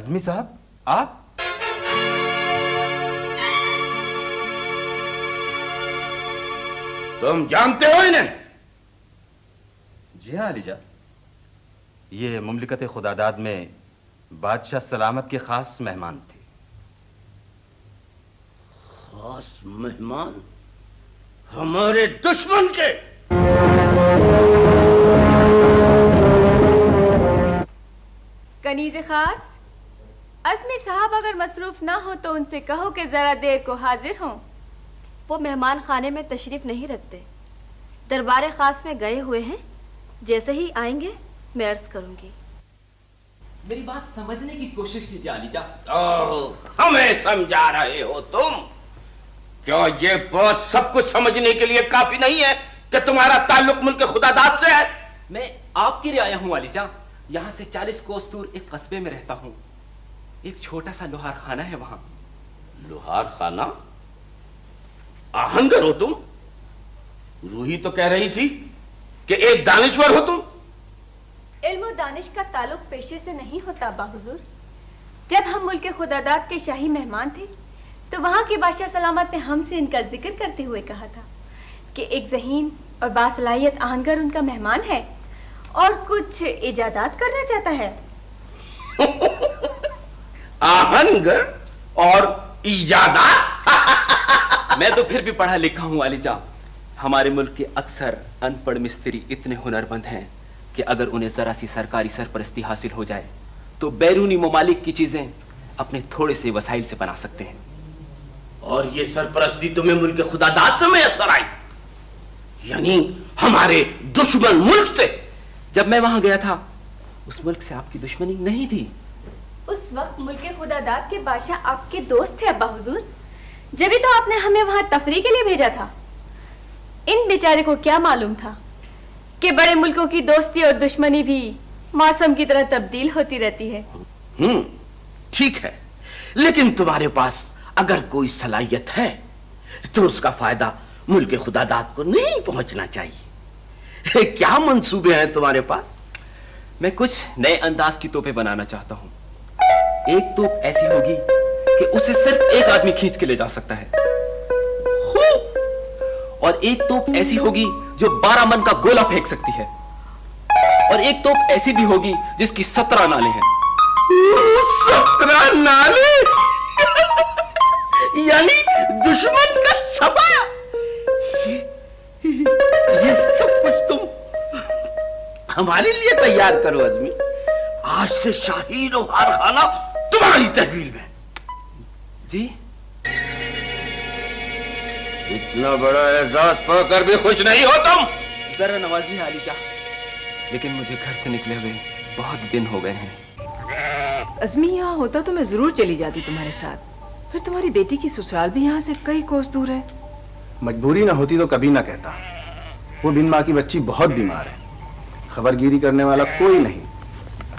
عزمی صاحب آپ؟ تم جانتے ہو انہیں؟ جی ہاں علی جان، یہ مملکت خداداد میں بادشاہ سلامت کے خاص مہمان تھے۔ خاص مہمان؟ ہمارے دشمن کے؟ کنیز خاص، عزمی صاحب اگر مصروف نہ ہو تو ان سے کہو کہ ذرا دیر کو حاضر ہوں۔ وہ مہمان خانے میں تشریف نہیں رکھتے، دربار خاص میں گئے ہوئے ہیں، جیسے ہی آئیں گے میں عرض کروں گی۔ میری بات سمجھنے کی کوشش کیجیے علی جان۔ ہمیں سمجھا رہے ہو تم؟ کیا یہ بات سب کچھ سمجھنے کے لیے کافی نہیں ہے کہ تمہارا تعلق ملک خداداد سے ہے؟ میں آپ کی رعایا ہوں علی جان، یہاں سے 40 کوس دور ایک قصبے میں رہتا ہوں، ایک چھوٹا سا لوہار خانہ ہے وہاں۔ لوہار خانہ؟ آہنگر ہو تم؟ روحی تو کہہ رہی تھی کہ ایک دانشور ہو تم۔ علم و دانش کا تعلق پیشے سے نہیں ہوتا با حضور۔ جب ہم ملک خداداد کے شاہی مہمان تھے تو وہاں کے بادشاہ سلامت نے ہم سے ان کا ذکر کرتے ہوئے کہا تھا کہ ایک ذہین اور باصلاحیت آہنگر ان کا مہمان ہے اور کچھ ایجادات کرنا چاہتا ہے۔ آہنگر اور ایجادات؟ میں تو پھر بھی پڑھا لکھا ہوں علی جان۔ ہمارے ملک کے اکثر ان پڑھ مستری اتنے ہنرمند ہیں کہ اگر انہیں ذرا سی سرکاری سرپرستی حاصل ہو جائے تو بیرونی ممالک کی چیزیں اپنے تھوڑے سے وسائل سے بنا سکتے ہیں۔ اور یہ سرپرستی تمہیں ملک خداداد سے میسر آئی؟ یعنی ہمارے دشمن ملک سے؟ جب میں وہاں گیا تھا اس ملک سے آپ کی دشمنی نہیں تھی۔ اس وقت ملک خداداد کے بادشاہ آپ کے دوست تھے ابا حضور، جبھی تو آپ نے ہمیں وہاں تفریح کے لیے بھیجا تھا۔ ان بیچارے کو کیا معلوم تھا کہ بڑے ملکوں کی دوستی اور دشمنی بھی موسم کی طرح تبدیل ہوتی رہتی ہے۔ ٹھیک ہے، لیکن تمہارے پاس اگر کوئی صلاحیت ہے تو اس کا فائدہ ملک خداداد کو نہیں پہنچنا چاہیے۔ کیا منصوبے ہیں تمہارے پاس؟ میں کچھ نئے انداز کی توپیں بنانا چاہتا ہوں۔ ایک توپ ایسی ہوگی کہ اسے صرف ایک آدمی کھینچ کے لے جا سکتا ہے، اور ایک توپ ایسی ہوگی جو 12 من کا گولہ پھینک سکتی ہے، اور ایک توپ ایسی بھی ہوگی جس کی 17 نالے ہیں۔ 17 نالے؟ یعنی دشمن کا سبا؟ یہ سب کچھ تم ہمارے لیے تیار کرو عزمی۔ آج سے شاہی لوہار خانہ تمہاری تحویل میں۔ جی؟ اتنا بڑا اعزاز پا کر بھی خوش نہیں ہو تم؟ ذرا نوازی ہے علی جان، لیکن مجھے گھر سے نکلے ہوئے بہت دن ہو گئے ہیں۔ عزمی یہاں ہوتا تو میں ضرور چلی جاتی تمہارے ساتھ، پھر تمہاری بیٹی کی سسرال بھی یہاں سے کئی کوس دور ہے۔ مجبوری نہ ہوتی تو کبھی نہ کہتا۔ وہ بن ماں کی بچی بہت بیمار ہے، خبر گیری کرنے والا کوئی نہیں،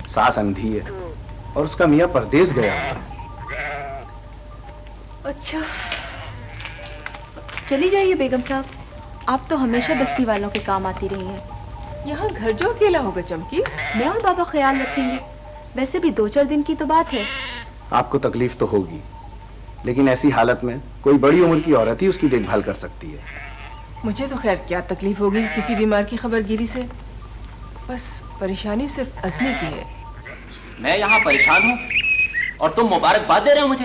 ساس اندھی ہے اور اس کا میاں پردیس گیا ہے۔ اچھا چلی جائیے بیگم صاحب، آپ تو ہمیشہ بستی والوں کے کام آتی رہی ہیں۔ یہاں گھر جو اکیلا ہوگا چمکی، میں اور بابا خیال رکھیں گے، ویسے بھی 2-4 دن کی تو بات ہے۔ آپ کو تکلیف تو ہوگی، لیکن ایسی حالت میں کوئی بڑی عمر کی عورت ہی اس کی دیکھ بھال کر سکتی ہے۔ مجھے تو خیر کیا تکلیف ہوگی کسی بیمار کی خبر گیری سے، بس پریشانی صرف عزمی کی ہے۔ میں یہاں پریشان ہوں اور تم مبارکباد دے رہے ہو مجھے؟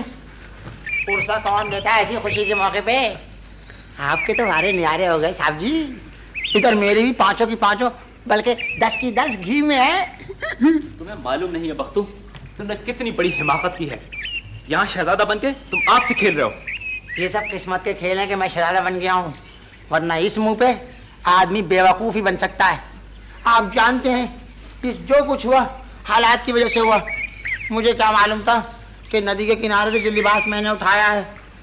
پرسا کون دیتا ہے ایسی خوشی کے موقع پہ؟ آپ کے تو ہمارے نیارے ہو گئے صاحب جی، ادھر میری بھی 5 کی 5 بلکہ 10 کی 10 گھی میں ہے۔ تمہیں معلوم نہیں ہے بختو تم نے کتنی بڑی حماقت کی ہے، یہاں شہزادہ بن کے تم آگ سے کھیل رہے ہو۔ یہ سب قسمت کے کھیل ہیں کہ میں شہزادہ بن گیا ہوں، ورنہ اس منہ پہ آدمی بیوقوف ہی بن سکتا ہے۔ آپ جانتے ہیں کہ جو کچھ ہوا حالات کی وجہ سے ہوا، مجھے کیا معلوم تھا کہ ندی کے کنارے سے جو لباس میں نے اٹھایا ہے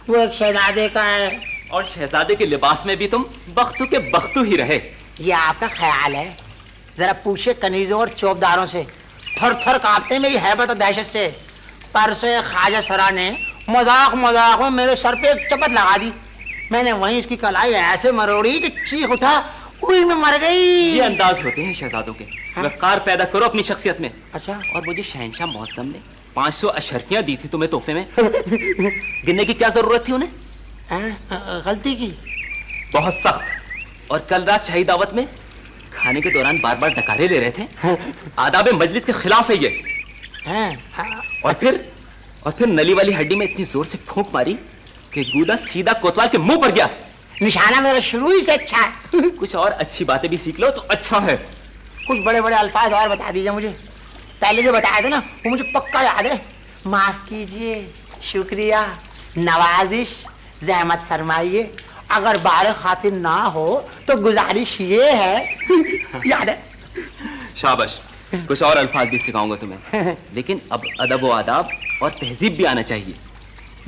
وہ ایک شہزادے کا ہے، اور شہزادے کے لباس میں بھی تم بختو کے بختو ہی رہے۔ یہ آپ کا خیال ہے؟ ذرا پوچھے کنیزوں اور چوبداروں سے، تھر تھر کانپتے میری ہیبت اور دہشت سے۔ پرسوں خواجہ سرا نے مذاق میں میرے سر پہ ایک چپت لگا دی، میں نے وہیں اس کی کلائی ایسے مروڑی کہ چیخ اٹھا، اوئی میں مر گئی۔ یہ انداز ہوتے ہیں شہزادوں کے، وقار پیدا کرو اپنی شخصیت میں۔ اچھا، اور وہ جو شہنشاہ معظم نے 500 अशर्फियां दी थी तुम्हें तोहफे में, गिनने की क्या जरूरत थी उन्हें? गलती की। बहुत सख्त। और कल रात शाही दावत में खाने के दौरान बार बार डकारे ले रहे थे। आदाब मजलिस के खिलाफ है ये। और फिर नली वाली हड्डी में इतनी जोर से फूंक मारी कि गूदा सीधा कोतवाल के मुंह पर गया। निशाना मेरा शुरू ही से अच्छा है। कुछ और अच्छी बातें भी सीख लो तो अच्छा है। कुछ बड़े बड़े अल्फाज और बता दीजिए मुझे। पहले जो बताया था ना वो मुझे पक्का याद है। माफ कीजिए, शुक्रिया, नवाजिश, ज़हमत फरमाइए, अगर बार खातिर ना हो तो गुजारिश ये है। याद है? शाबाश। कुछ और अल्फाज भी सिखाऊंगा तुम्हें, लेकिन अब अदब व आदाब और तहजीब भी आना चाहिए।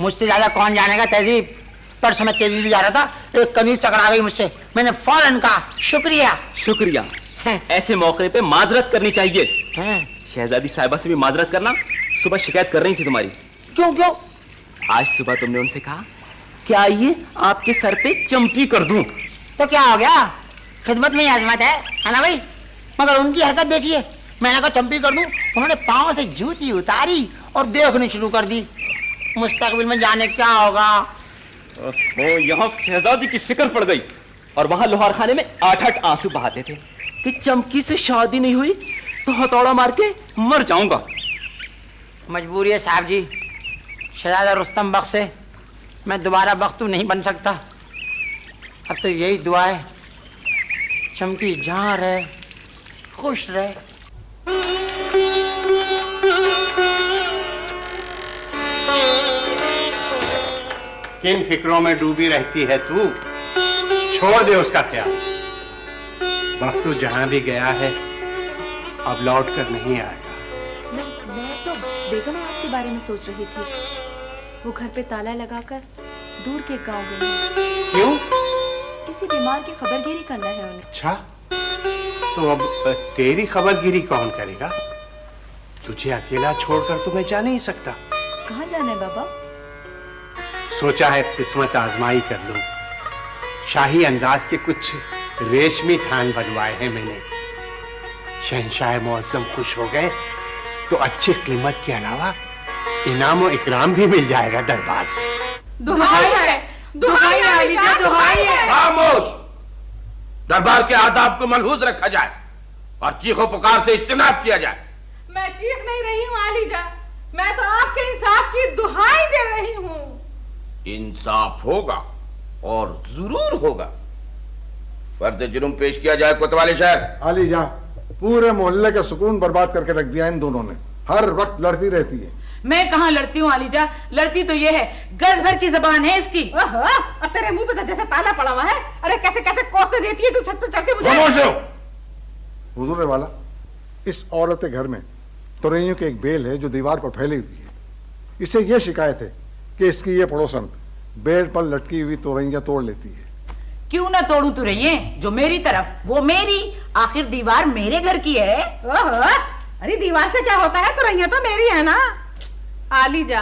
मुझसे ज्यादा कौन जानेगा तहजीब? परसों मैं तेजी भी जा रहा था, एक कनीज टकरा गई मुझसे, मैंने फौरन कहा शुक्रिया। शुक्रिया। ऐसे मौके पे माजरत करनी चाहिए। शहजादी साहिबा से भी माजरत करना। सुबह शिकायत कर रही थी तुम्हारी। क्यों? आज सुबह तुमने उनसे कहा कि आइए आपके सर पे चंपी कर दूं। तो क्या हो गया? खिदमत में ही आजमत है ना भाई? मगर उनकी हरकत देखिए, मैंने कहा चंपी कर दूं, उन्होंने पांव से जूती उतारी और देखनी शुरू कर दी। मुस्तकबिल में जाने क्या होगा। यहाँ शहजादी की फिक्र पड़ गई और वहां लोहार खाने में 8-8 आंसू बहाते थे कि चमकी से शादी नहीं हुई तो हथौड़ा मार के मर जाऊंगा। मजबूरी है साहब जी, शहजादा रुस्तम बख्श से मैं दोबारा बख्तू नहीं बन सकता। अब तो यही दुआ है, चमकी जहाँ रहे खुश रहे। किन फिक्रों में डूबी रहती है तू? छोड़ दे उसका ख्याल। बख्तू जहां भी गया है अब लौट कर नहीं आएगा। मैं तो बेगम साहब के बारे में सोच रही थी। वो घर पे ताला लगाकर दूर के गांव गए हैं। क्यों? किसी बीमार की खबरगिरी करना है उन्हें। अच्छा, तो अब तेरी खबरगिरी कौन करेगा? तुझे अकेला छोड़कर तो मैं जा नहीं सकता। कहाँ जाना है बाबा? सोचा है किस्मत आजमाई कर लूं। शाही अंदाज के कुछ रेशमी थान बनवाए हैं मैंने। शहंशाह मुअज्जम खुश हो गए तो अच्छी कीमत के अलावा इनाम और इकराम भी मिल जाएगा दरबार से। दुहाई है, दुहाई है अलीजा, दुहाई है। खामोश! दरबार के आदाब को मलहूज रखा जाए और चीखों पुकार से इज्तिनाब किया जाए। मैं चीख नहीं रही हूँ आलीजा, मैं तो आपके इंसाफ की दुहाई दे रही हूँ। इंसाफ होगा और जरूर होगा। फर्द जुर्म पेश किया जाए कोतवाली शहर। आलीजा, पूरे मोहल्ले का सुकून बर्बाद करके रख दिया इन दोनों ने। हर वक्त लड़ती रहती है। मैं कहाँ लड़ती हूँ आलीजा, लड़ती तो ये है, गज भर की जबान है इसकी। और तेरे मुंह पे तो जैसे ताला पड़ा हुआ है। अरे कैसे कैसे कोसते देती है तू छत पर चढ़ के मुझे। हुजूर वाला, इस औरत के घर में तुरैयों की एक बेल है जो दीवार पर फैली हुई है। इससे यह शिकायत है कि इसकी ये पड़ोसन बेल पर लटकी हुई तुरैया तोड़ लेती है। क्यों ना तोड़ू तुरैये? जो मेरी तरफ, वो मेरी, आखिर दीवार मेरे घर की है। अरे दीवार से क्या होता है, तुरैया तो मेरी है ना। आलीजा,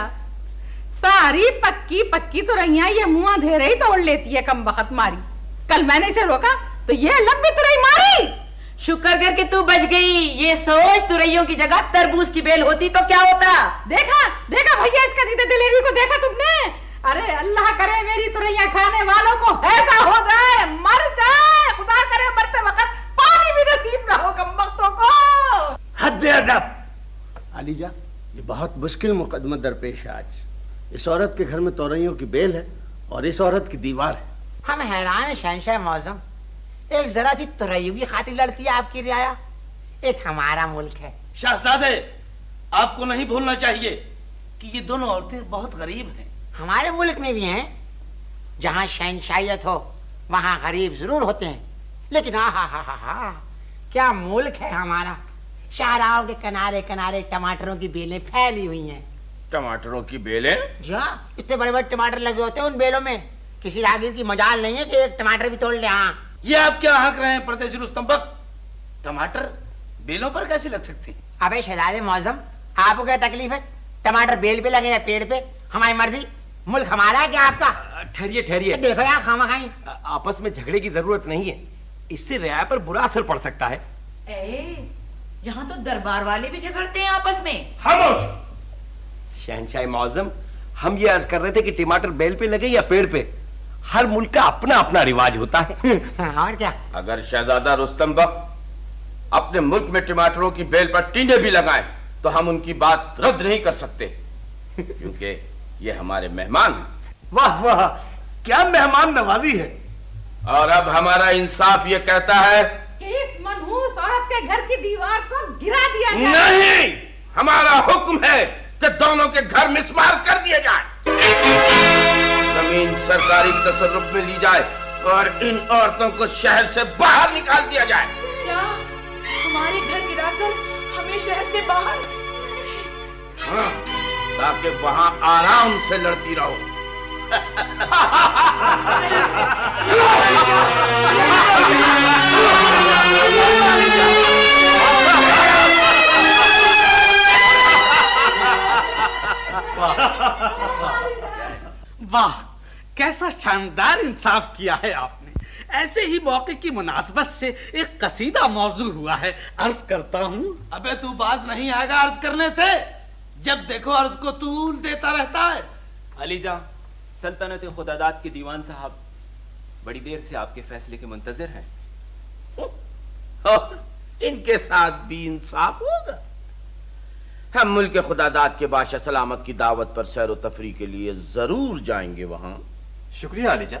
सारी पक्की पक्की तुरैया ये मुंह अंधेरे ही तोड़ लेती है, कम बखत मारी। कल मैंने इसे रोका तो ये लंबी तुरई मारी। शुक्र कर के तू बच गई। ये सोच, तुरैयों की जगह तरबूज की बेल होती तो क्या होता। देखा देखा भैया, इसका दीदे दिलेरी को देखा तुमने? अरे अल्लाह करे मेरी तुरैया खाने वालों को ऐसा हो जाए, मर जाए, खुदा करे मरते वक्त पानी भी नसीब ना हो कमबख्तों को। हद अदब। आलीजा, ये बहुत मुश्किल मुकदमा दरपेश है आज। इस औरत के घर में तोरैयों की बेल है और इस औरत की दीवार है। हम हैरान हैं शहंशाह मौज़म, एक जरा सी तुरैयों की खातिर लड़ती है आपकी रियाया। एक हमारा मुल्क है। शहजादे, आपको नहीं भूलना चाहिए कि ये दोनों औरतें बहुत गरीब हैं। हमारे मुल्क में भी हैं। जहाँ शहंशाहियत हो वहाँ गरीब जरूर होते हैं, लेकिन हा क्या मुल्क है हमारा। शाहराहों के किनारे किनारे टमाटरों की बेलें फैली हुई हैं। टमाटरों की बेलें? जी, इतने बड़े बड़े टमाटर लगे होते हैं उन बेलों में, किसी राहगीर की मजाल नहीं है कि एक टमाटर भी तोड़ ले। हाँ, ये आप क्या हक रहे हैं परदेसी रुस्तम बक? टमाटर बेलों पर कैसे लग सकते हैं? अबे शहजादे मौज़म, आपको क्या तकलीफ है? टमाटर बेल पे लगे या पेड़ पे, हमारी मर्जी। मुल्क हमारा है क्या आपका? ठहरिए ठहरिए, देखो यार खामखाई आपस में झगड़े की जरूरत नहीं है। इससे रियाया पर बुरा असर पड़ सकता है। यहाँ तो दरबार वाले भी झगड़ते हैं आपस में। खामोश! शहंशाह मुअज्जम, हम ये अर्ज कर रहे थे कि टमाटर बेल पे लगे या पेड़ पे, हर मुल्क का अपना अपना रिवाज होता है। और क्या? अगर शहजादा रुस्तम बख्त अपने मुल्क में टमाटरों की बेल पर टीने भी लगाएं तो हम उनकी बात रद्द नहीं कर सकते, क्योंकि ये हमारे मेहमान हैं। वाह वाह, क्या मेहमान नवाजी है। और अब हमारा इंसाफ ये कहता है कि इस मनहूस औरत के घर की दीवार को गिरा दिया जाए। नहीं, हमारा हुक्म है कि दोनों के घर मिसमार कर दिए जाए, जमीन सरकारी तसर्रुफ में ली जाए और इन औरतों को शहर से बाहर निकाल दिया जाए। क्या तुम्हारे घर गिराकर हमें शहर से बाहर? हाँ, ताकि वहां आराम से लड़ती रहो। वाह, कैसा शानदार इंसाफ किया है आपने। ऐसे ही मौके की मुनासबत से एक कसीदा मौजू हुआ है, अर्ज करता हूँ। अबे तू बाज नहीं आएगा अर्ज करने से, जब देखो अर्ज को तूल देता रहता है। अलीजा, सल्तनत खुदादात के दीवान साहब बड़ी देर से आपके फैसले के मुंतजिर हैं। और इनके साथ भी इंसाफ होगा। हम मुल्क खुदादात के बादशाह सलामत की दावत पर सैर व तफरी के लिए जरूर जाएंगे वहां। शुक्रिया अलीजा,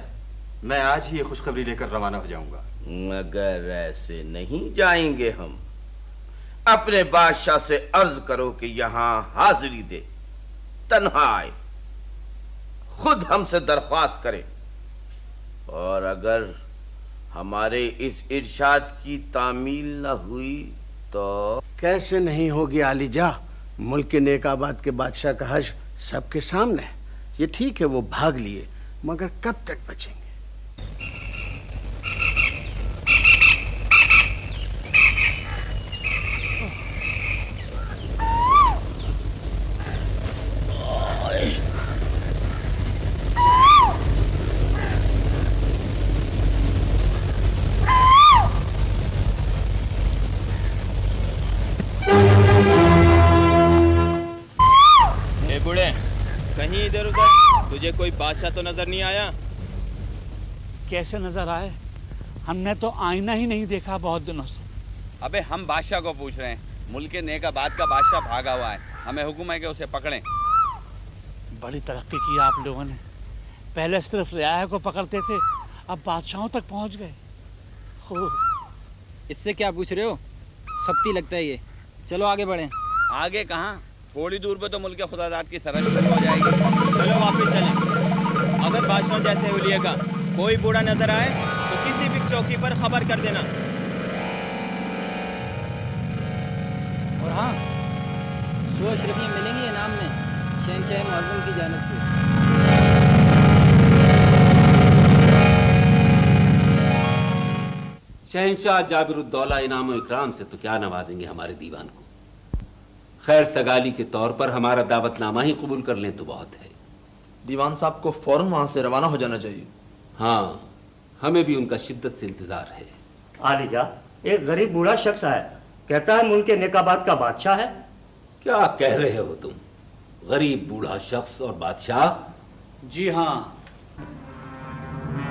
मैं आज ही ये खुशखबरी लेकर रवाना हो जाऊंगा। मगर ऐसे नहीं जाएंगे हम। अपने बादशाह से अर्ज करो कि यहां हाजिरी दे, तन्हा आए, खुद हमसे दरख्वास्त करे, और अगर हमारे इस इरशाद की तामील न हुई तो कैसे नहीं होगी आलिजा। मुल्क के नेकाबाद के बादशाह का हश सबके सामने है। ये ठीक है वो भाग लिए, मगर कब तक बचेंगे? कहीं इधर उधर तुझे कोई बादशाह तो नजर नहीं आया? कैसे नजर आए? हमने तो आईना ही नहीं देखा बहुत दिनों से। अबे हम बादशाह को पूछ रहे हैं। मुल्क के नेकाबाद का बादशाह भागा हुआ है, हमें हुक्म है कि उसे पकड़ें। बड़ी तरक्की की आप लोगों ने। पहले सिर्फ रियाया को पकड़ते थे, अब बादशाहों तक पहुंच गए। इससे क्या पूछ रहे हो? खपती लगता है ये। चलो आगे बढ़ें। आगे कहाँ, थोड़ी दूर पे तो मुल्क खुदादात की सरहद शुरू हो जाएगी। चलो वापस चलें। अगर बादशाह जैसे उलिये का कोई बूढ़ा नजर आए तो किसी भी चौकी पर खबर कर देना। और हाँ, 100 अशरफियाँ मिलेंगी इनाम में शहंशाह मुअज्जम की जानिब से। शहंशाह जाबिरुद्दौला इनाम इकराम से तो क्या नवाजेंगे हमारे दीवान को। खैर सगाली के तौर पर हमारा दावतनामा ही कबूल कर लें तो बहुत है। दीवान साहब को फौरन वहां से रवाना हो जाना चाहिए। हाँ, हमें भी उनका शिद्दत से इंतजार है। आलिजा, एक गरीब बूढ़ा शख्स है, कहता है मुल्क के नेकाबाद का बादशाह है। क्या कह रहे हो तुम? गरीब बूढ़ा शख्स और बादशाह? जी हाँ,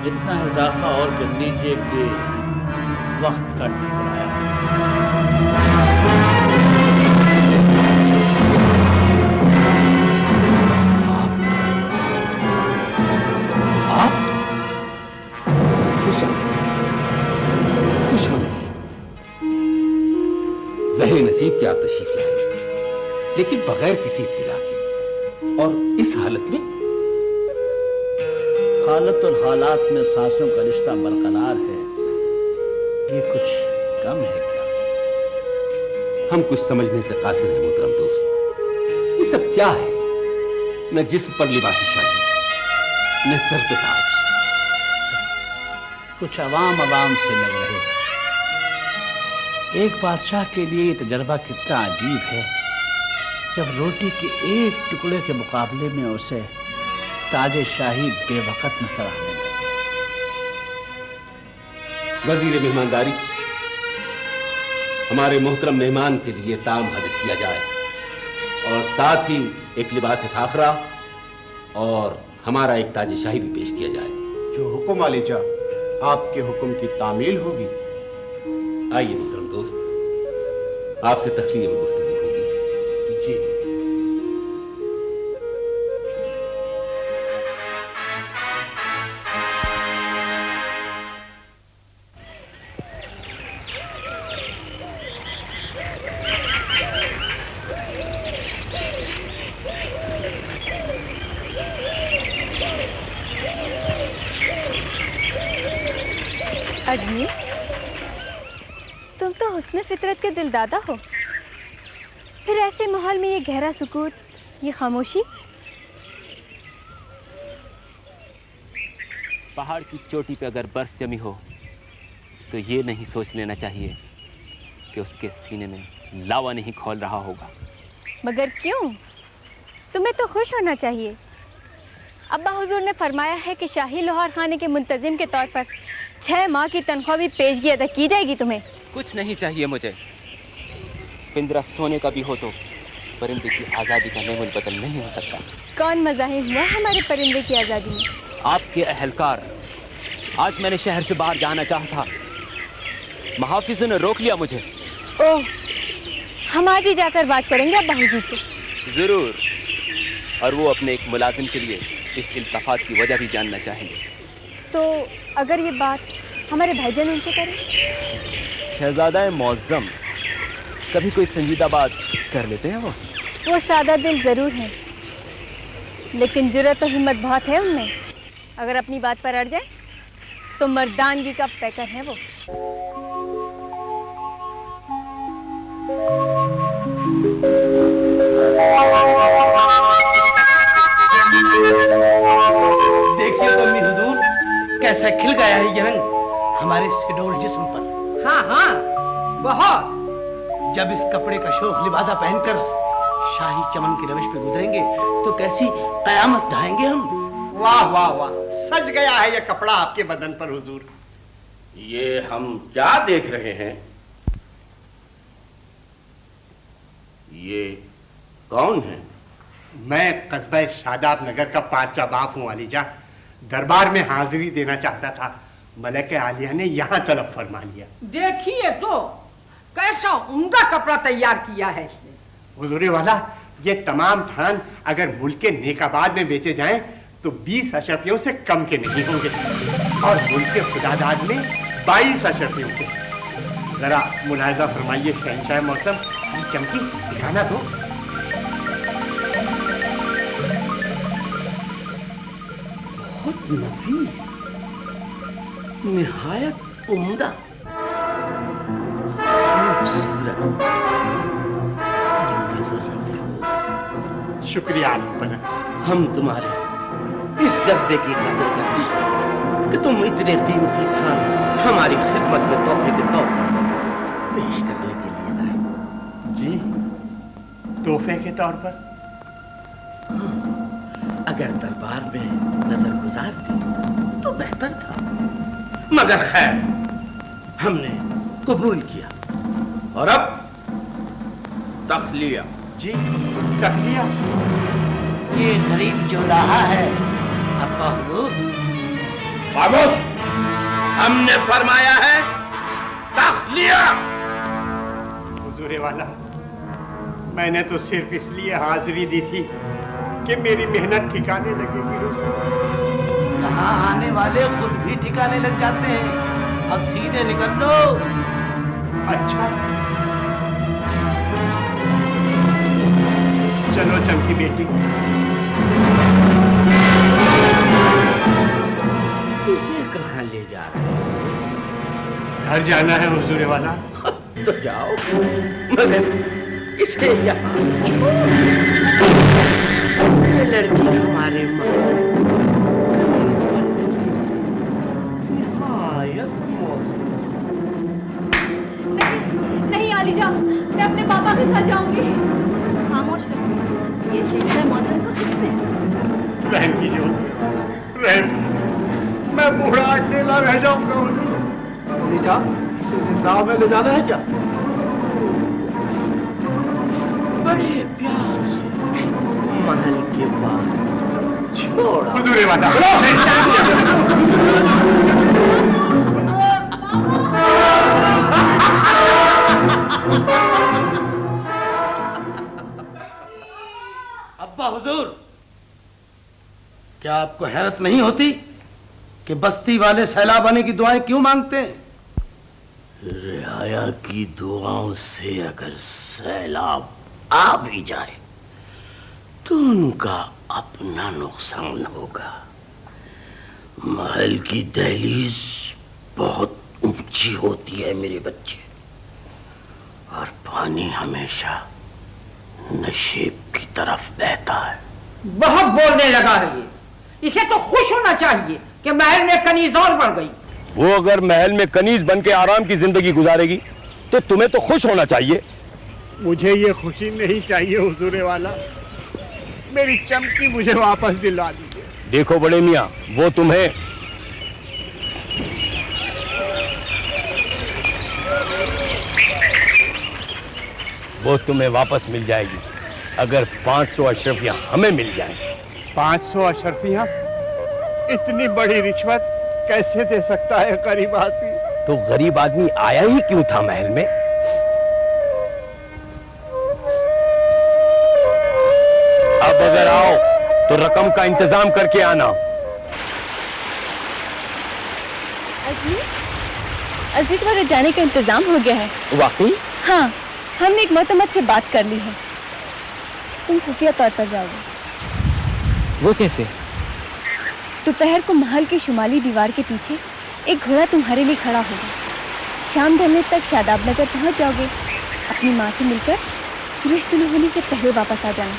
इतना इजाफा और कर लीजिए कि वक्त का ठुकराया। ज़हे नसीब की आप तशरीफ लाए, लेकिन बगैर किसी इत्तिला के, और इस हालत में। हालत और हालात में सांसों का रिश्ता बरकरार है, ये कुछ कम है क्या? हम कुछ समझने से कासिर हैं मोहतरम दोस्त। ये सब क्या है? न जिस्म पर लिबास शाही, न सर पे ताज। कुछ अवाम से लग रहे हैं। एक बादशाह के लिए ये तजर्बा कितना अजीब है, जब रोटी के एक टुकड़े के मुकाबले में उसे ताजे शाही बेवकत नजर आने लगे। वजीर मेहमानदारी, हमारे मोहतरम मेहमान के लिए ताम हाजिर किया जाए। اور ساتھ ہی ایک لباس فاخرہ اور ہمارا ایک تاج شاہی بھی پیش کیا جائے۔ جو حکم عالی جا، آپ کے حکم کی تعمیل ہوگی۔ آئیے محترم دوست، آپ سے تخلیہ میں گفتگو ہوگی۔ جی اجمیر، تم تو حسن فطرت کے دل دادا ہو، پھر ایسے ماحول میں یہ گہرا سکوت، یہ خاموشی؟ پہاڑ کی چوٹی پہ اگر برف جمی ہو تو یہ نہیں سوچ لینا چاہیے کہ اس کے سینے میں لاوا نہیں کھول رہا ہوگا۔ مگر کیوں؟ تمہیں تو خوش ہونا چاہیے۔ ابا حضور نے فرمایا ہے کہ شاہی لوہار خانے کے منتظم کے طور پر 6 ماہ کی تنخواہ بھی پیشگی ادا کی جائے گی تمہیں۔ کچھ نہیں چاہیے مجھے، پندرہ سونے کا بھی ہو تو پرندے کی آزادی کا نعم البدل نہیں ہو سکتا۔ کون مزاحم ہوا ہمارے پرندے کی آزادی میں؟ آپ کے اہلکار، آج میں نے شہر سے باہر جانا چاہا تھا، محافظ نے روک لیا مجھے۔ اوہ، ہم آج ہی جا کر بات کریں گے ابا حضور سے۔ ضرور، اور وہ اپنے ایک ملازم کے لیے اس التفات کی وجہ بھی جاننا چاہیں گے۔ تو اگر یہ بات ہمارے بھائی جان ان سے کریں؟ شہزادہ معظم کبھی کوئی سنجیدہ بات کر لیتے ہیں وہ سادہ دل ضرور ہیں، لیکن جرأت و ہمت بہت ہے ان میں۔ اگر اپنی بات پر اڑ جائے تو مردانگی کا پیکر ہے وہ۔ دیکھیے تو امی حضور کیسا کھل گیا ہے یہ رنگ ہمارے سڈول جسم پر۔ ہاں ہاں بہت۔ جب اس کپڑے کا شوخ لبادہ پہن کر شاہی چمن کی روش پہ گزریں گے تو کیسی قیامت ڈھائیں گے ہم۔ واہ واہ واہ، سج گیا ہے یہ کپڑا آپ کے بدن پر حضور۔ یہ ہم کیا دیکھ رہے ہیں؟ یہ کون ہے؟ میں قصبہ شاداب نگر کا پارچہ باپ ہوں علی جا، دربار میں حاضری دینا چاہتا تھا، ملکہ عالیہ نے یہاں طلب فرما لیا۔ دیکھیے تو کیسا عمدہ کپڑا تیار کیا ہے اس نے۔ حضور والا، یہ تمام تھان اگر ملک کے نیک آباد میں بیچے جائیں تو 20 اشرفیوں سے کم کے نہیں ہوں گے، اور ملک کے خداداد میں 22 اشرفیوں کے۔ ذرا ملاحظہ فرمائیے شہنشاہ موسم، یہ چمکی دکھانا تو۔ بہت نفیس، نہایت عمدہ، خوبصورت، نظر افروز۔ شکریہ عالم پناہ، ہم تمہارے اس جذبے کی قدر کرتی ہیں کہ تم اتنے قیمتی تھان ہماری خدمت میں تحفے کے طور پر پیش کرنے کے لیے لائے۔ جی، تحفے کے طور پر؟ اگر دربار میں نظر گزارتے تو بہتر تھا، مگر خیر ہم نے قبول کیا۔ اور اب تخلیہ۔ جی، تخلیہ؟ یہ غریب جو رہا ہے ابا حضور۔ خاموش، ہم نے فرمایا ہے تخلیہ۔ حضور والا، میں نے تو صرف اس لیے حاضری دی تھی کہ میری محنت ٹھکانے لگے گی۔ یہاں آنے والے خود بھی ٹھکانے لگ جاتے ہیں، اب سیدھے نکل لو۔ اچھا چلو چمکی بیٹی۔ اسے کہاں لے جا رہے ہیں؟ گھر جانا ہے حضور والا۔ تو جاؤ، مگر اسے یہاں یہ لڑکی ہمارے نہیں عالی جان، میں اپنے پاپا کے ساتھ جاؤں گی۔ خاموش رہو، یہ شہنشاہ موسم کا حکم ہے۔ رحم کیجیے حضور، رحم، میں بوڑھا اکیلا رہ جاؤں گا حضور۔ علی جان، زندہ میں لے جانا ہے کیا؟ बड़े प्यार से महल के बाहर छोड़ा। हुजूर वाला अब्बा हुजूर, क्या आपको हैरत नहीं होती कि बस्ती वाले सैलाब आने की दुआएं क्यों मांगते हैं? रियाया की दुआओं से अगर सैलाब आ भी जाए तो उनका अपना नुकसान होगा। महल की दहलीज बहुत ऊंची होती है मेरे बच्चे, और पानी हमेशा नशेब की तरफ बहता है। बहुत बोलने लगा है ये। इसे तो खुश होना चाहिए कि महल में कनीज और बढ़ गई। वो अगर महल में कनीज बन के आराम की जिंदगी गुजारेगी तो तुम्हें तो खुश होना चाहिए। मुझे ये खुशी नहीं चाहिए हुजूर वाला, मेरी चमकी मुझे वापस दिलवा दीजिए। देखो बड़े मियाँ, वो तुम्हें वापस मिल जाएगी अगर 500 अशरफियां हमें मिल जाएं। 500 अशरफियां? इतनी बड़ी रिश्वत कैसे दे सकता है गरीब आदमी? तो गरीब आदमी आया ही क्यों था महल में? अब अगर आओ तो रकम का इंतजाम करके आना। अज़ली तुम्हारे जाने का इंतजाम हो गया है। वाकई? हाँ, हमने एक मोतमद से बात कर ली है। तुम खुफिया तौर पर जाओगे। वो कैसे? दोपहर को महल के शुमाली दीवार के पीछे एक घोड़ा तुम्हारे लिए खड़ा होगा। शाम ढलने तक शादाब नगर पहुंच जाओगे। अपनी माँ से मिलकर सूरज तुलू होने से पहले वापस आ जाना।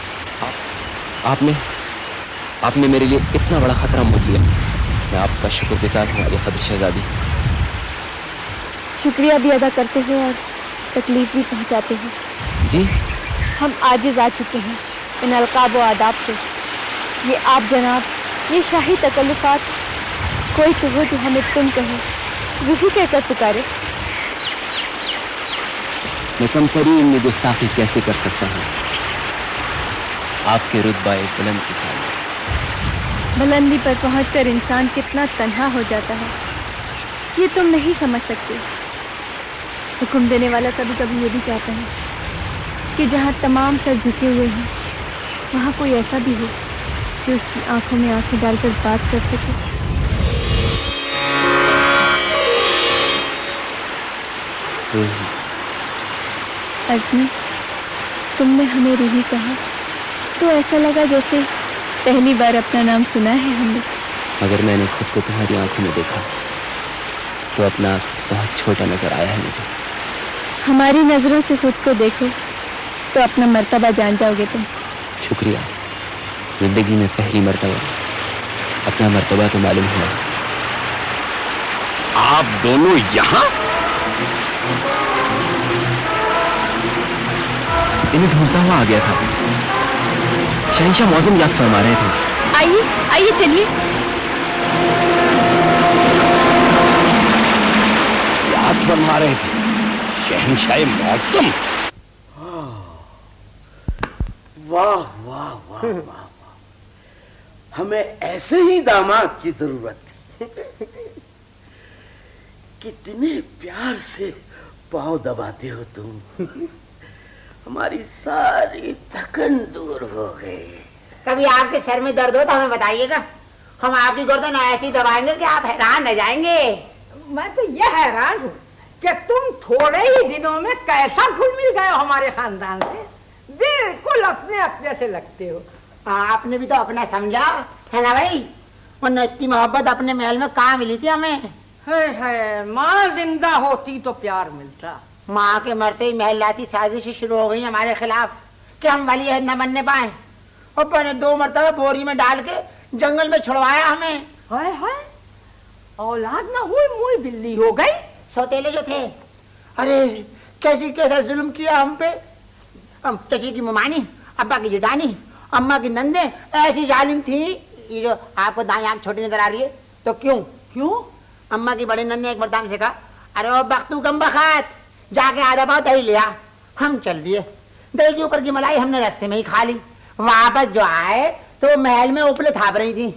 आपने मेरे लिए इतना बड़ा खतरा मोल लिया। मैं आपका शुक्रगुजार हूँ अली क़द्र शहज़ादी। शुक्रिया भी अदा करते हो और तकलीफ भी पहुंचाते हो। जी? हम आजिज आ चुके हैं इन अलकाब व आदाब से। ये आप जनाब, ये शाही तकल्लुफ़ात, कोई तो हो जो हमें तुम कहे, वही कहकर पुकारे। मैं कमतरीन में गुस्ताखी कैसे कर सकता हूँ आपके रुतबा बुलंद के सामने। बुलंदी पर पहुंचकर इंसान कितना तन्हा हो जाता है, ये तुम नहीं समझ सकते। हुक्म देने वाला कभी कभी ये भी चाहता है कि जहाँ तमाम सर झुके हुए हैं वहाँ कोई ऐसा भी हो जो उसकी आंखों में आंखें डालकर बात कर सके। अज़मी, तुमने हमें रूही कहा तो ऐसा लगा जैसे पहली बार अपना नाम सुना है हमने। अगर मैंने खुद को तुम्हारी आंखों में देखा तो अपना अक्स बहुत छोटा नजर आया है मुझे। हमारी नजरों से खुद को देखो तो अपना मर्तबा जान जाओगे तुम। शुक्रिया। जिंदगी में पहली मर्तबा अपना मर्तबा तो मालूम हुआ। आप दोनों यहाँ? इन्हें ढूंढता हुआ आ गया था। शहंशाह मौज़म याद फरमा रहे थे। आइए आइए चलिए। याद फरमा रहे थे शहंशाह मौज़म। वाह वाह वाह वाह, हमें ऐसे ही दामाद की जरूरत थी। कितने प्यार से पांव दबाते हो तुम। हमारी सारी थकन दूर हो गई। कभी आपके सर में दर्द हो तो हमें बताइएगा, हम आपकी गर्दन ऐसी दबाएंगे कि आप हैरान रह जाएंगे। मैं तो यह हैरान हूँ कि तुम थोड़े ही दिनों में कैसा घुल मिल गए हो हमारे खानदान से। बिल्कुल अपने अपने से लगते हो। आपने भी तो अपना समझा है ना भाई, वरना इतनी मोहब्बत अपने महल में कहाँ मिली थी हमें। है माँ जिंदा होती तो प्यार मिलता। माँ के मरते ही महलाती साजिशें शुरू हो गई हमारे खिलाफ कि हम वली अहद न बनने पाए, और मैंने 2 मरतबा बोरी में डाल के जंगल में छुड़वाया हमें। हाय हाय, औलाद ना हुई मुई बिल्ली हो गई। सौतेले जो थे, अरे कैसा जुल्म किया हम पे। चची की मुमानी, अब्बा की जेठानी, अम्मा की नंदे ऐसी जालिम थी। ये जो आपको दाएं आंख छोटी नजर आ रही है तो क्यों अम्मा की बड़ी नंदे एक मर्दान से कहा, अरे वो बख्तू गम बखात, जाके आधा पाव दही लिया। हम चल दिए, दही के ऊपर की मलाई हमने रास्ते में ही खा ली। वापस जो आए तो महल में उपले थाप रही थी।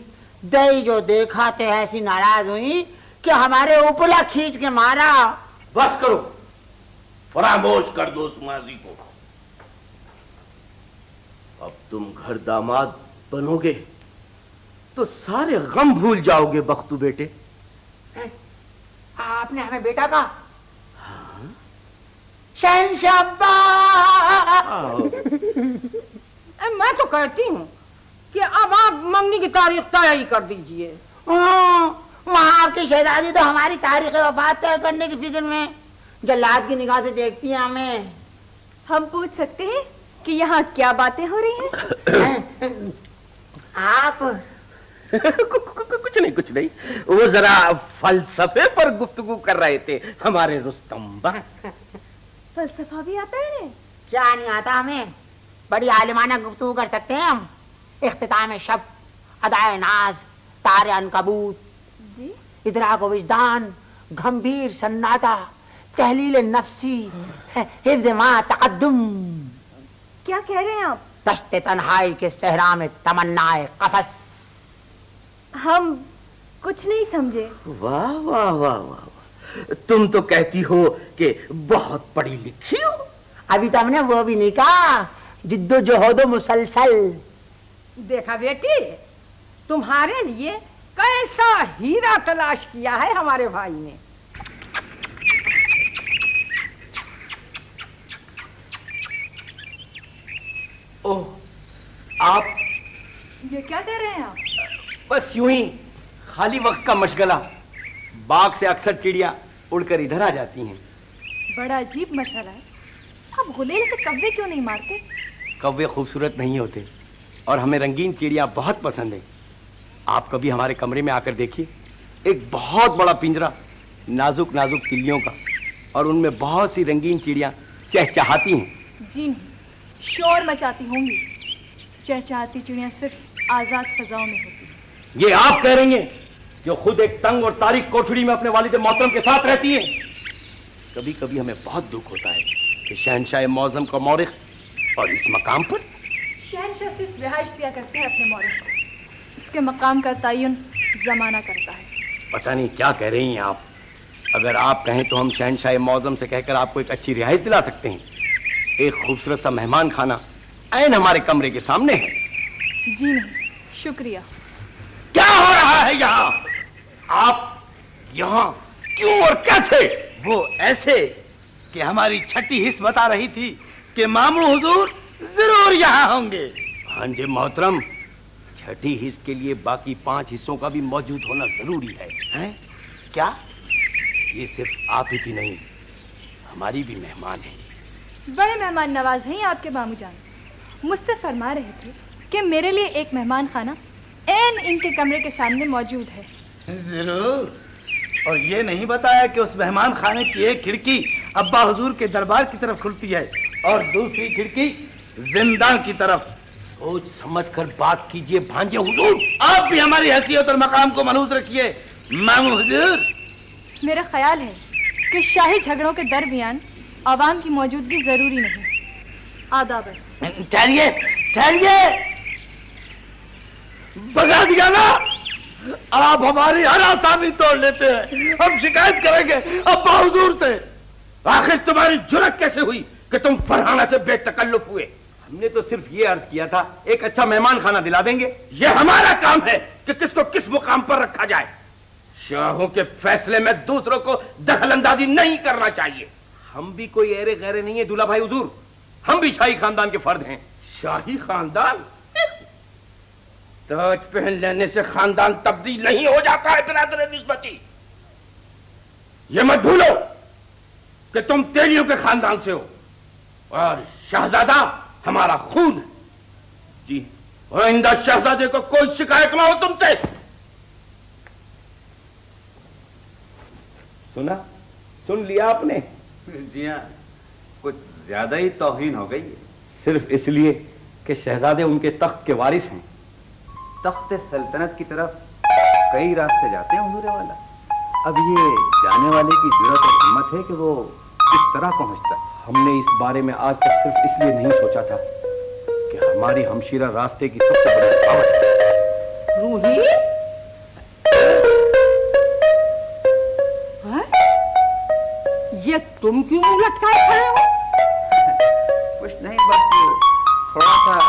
दही जो देखा तो ऐसी नाराज हुई कि हमारे उपला खींच के मारा। बस करो, फरामोश कर दो उस माजी को। अब तुम घर दामाद बनोगे तो सारे गम भूल जाओगे बख्तू बेटे। आपने हमें बेटा कहा? मैं तो कहती हूँ कि अब आप मंगनी की तारीख तय ही कर दीजिए। वहाँ आपकी शहजादी तो हमारी तारीख वफात तय करने की फिक्र में जल्लाद की निगाह से देखती है हमें। हम पूछ सकते हैं कि यहाँ क्या बातें हो रही हैं? आप कुछ नहीं, वो जरा फलसफे पर गुफ्तगू कर रहे थे हमारे रुस्तम। फलसफा भी आता है? क्या नहीं आता हमें, बड़ी आलिमाना गुफ्तगू कर सकते हैं हम। इख्तिताम शब, अदाए नाज, तारे अनकबूत, इदराक विजदान, गंभीर सन्नाटा, तहलील नफ्सी, हिफ्ज़ मा तक़द्दुम। क्या कह रहे हैं आप? दश्ते तन्हाई के सहरा में तमन्नाए कफस। हम कुछ नहीं समझे। वाह वाह वाह वाह, तुम तो कहती हो कि बहुत पढ़ी लिखी हो। अभी तो हमने वो भी नहीं कहा, जिद्दोजहद मुसलसल। देखा बेटी, तुम्हारे लिए कैसा हीरा तलाश किया है हमारे भाई ने। ओह, आप ये क्या कर रहे हैं आप? बस यूं ही खाली वक्त का मशगला। बाग से अक्सर चिड़िया उड़कर इधर आ जाती हैं। बड़ा अजीब मशगला है। आप गुलेल से कव्वे क्यों नहीं मारते? कव्वे खूबसूरत नहीं होते और हमें रंगीन चिड़िया बहुत पसंद है। आप कभी हमारे कमरे में आकर देखिए, एक बहुत बड़ा पिंजरा नाजुक नाजुक तिल्लियों का, और उनमें बहुत सी रंगीन चिड़िया चहचहाती हैं। जी नहीं, शोर मचाती होंगी। चहचहाती चिड़िया सिर्फ आजाद फजाओं में होती है। ये आप कह रही हैं जो खुद एक तंग और तारीख कोठड़ी में अपने वालिद मोहतरम के साथ रहती है। कभी कभी हमें बहुत दुख होता है कि शहनशाह मौज़म का मौरिख और इस मकाम पर शहनशाह सिर्फ रिहाइश दिया करते हैं अपने मौरिख को। इसके मकाम का तयन जमाना करता है। पता नहीं क्या कह रही हैं आप। अगर आप कहें तो हम शहनशाह मौज़म से कहकर आपको एक अच्छी रिहाइश दिला सकते हैं। एक खूबसूरत सा मेहमान खाना ऐन हमारे कमरे के सामने है। जी नहीं, शुक्रिया। क्या हो रहा है यहाँ? आप यहाँ क्यों और कैसे? वो ऐसे कि हमारी छठी हिस्स बता रही थी कि मामू हुजूर जरूर यहाँ होंगे। हाँ जी मोहतरम, छठी हिस्स के लिए बाकी 5 हिस्सों का भी मौजूद होना जरूरी है। हैं? क्या? ये सिर्फ आप ही की नहीं, हमारी भी मेहमान है। बड़े मेहमान नवाज हैं आपके मामू जान। मुझसे फरमा रहे थे कि मेरे लिए एक मेहमान खाना ऐन इनके कमरे के सामने मौजूद है। जरूर। और ये नहीं बताया कि उस मेहमान खाने की एक खिड़की अब्बा हुजूर के दरबार की तरफ खुलती है और दूसरी खिड़की जिंदा की तरफ। सोच समझ कर बात कीजिए भांजे हुजूर। आप भी हमारी हैसियत और मकाम को मनहूस रखिए मामू हुजूर। मेरा ख्याल है कि शाही झगड़ों के दरमियान आवाम की मौजूदगी जरूरी नहीं। आदाब। ठहरिए ठहरिए, बगा दिया ना। आप हमारी हर आसामी तोड़ लेते हैं। हम शिकायत करेंगे अब्बा हुजूर से। आखिर तुम्हारी जुर्रत कैसे हुई कि तुम फरहाना से बेतकल्लुफ हुए? हमने तो सिर्फ ये अर्ज किया था एक अच्छा मेहमान खाना दिला देंगे। ये हमारा काम है कि किसको किस मुकाम पर रखा जाए। शाहों के फैसले में दूसरों को दखलंदाजी नहीं करना चाहिए। हम भी कोई एरे गैरे नहीं है दूल्हा भाई हुजूर, हम भी शाही खानदान के फर्द हैं। शाही खानदान? ताज पहन लेने से खानदान तब्दील नहीं हो जाता है बिरादर निस्बती। ये मत भूलो कि तुम तेलियों के खानदान से हो और शहजादा हमारा खून है। जी, आइंदा शहजादे को कोई शिकायत ना हो तुमसे। सुना, सुन लिया आपने? जी हाँ, कुछ ज्यादा ही तौहीन हो गई है। सिर्फ इसलिए कि शहजादे उनके तख्त के वारिस हैं। तख्त सल्तनत की तरफ कई रास्ते जाते हैं हुजूर वाला। अब ये जाने वाले की जुर्रत और हिम्मत है कि वो किस तरह पहुंचता है। ہم نے اس بارے میں آج تک صرف اس لیے نہیں سوچا تھا کہ ہماری ہمشیرہ راستے کی سب سے بڑی رکاوٹ ہے۔ روحی یہ تم کیوں منہ لٹکائے کھڑے ہو؟ کچھ نہیں، بس تھوڑا سا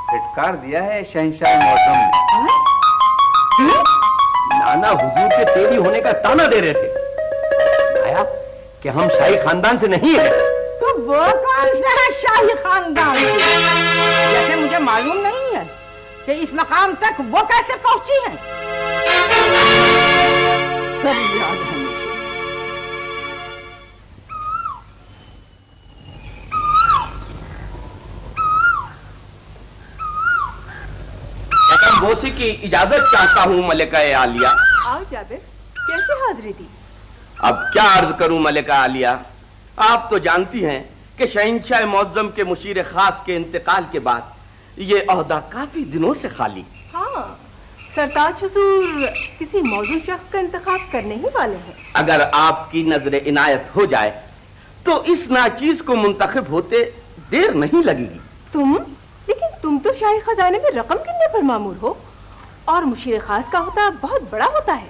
پھٹکار دیا ہے شہنشاہ معظم نے۔ نانا حضور کے تیری ہونے کا تانا دے رہے تھے آیا کہ ہم شاہی خاندان سے نہیں ہیں۔ تو وہ کون سا ہے شاہی خاندان؟ جیسے مجھے معلوم نہیں ہے کہ اس مقام تک وہ کیسے پہنچی ہے۔ سب یاد ہے مجھے۔ بوسی کی اجازت چاہتا ہوں ملکہ عالیہ۔ آؤ جابر، کیسے حاضری دی؟ اب کیا عرض کروں ملکہ عالیہ، آپ تو جانتی ہیں کہ شہنشاہ معظم کے مشیر خاص کے انتقال کے بعد یہ عہدہ کافی دنوں سے خالی۔ ہاں، سرتاج حضور کسی موزوں شخص کا انتخاب کرنے ہی والے ہیں۔ اگر آپ کی نظر عنایت ہو جائے تو اس ناچیز کو منتخب ہوتے دیر نہیں لگے گی۔ تم؟ لیکن تم تو شاہی خزانے میں رقم گننے پر مامور ہو، اور مشیر خاص کا عہدہ بہت بڑا ہوتا ہے۔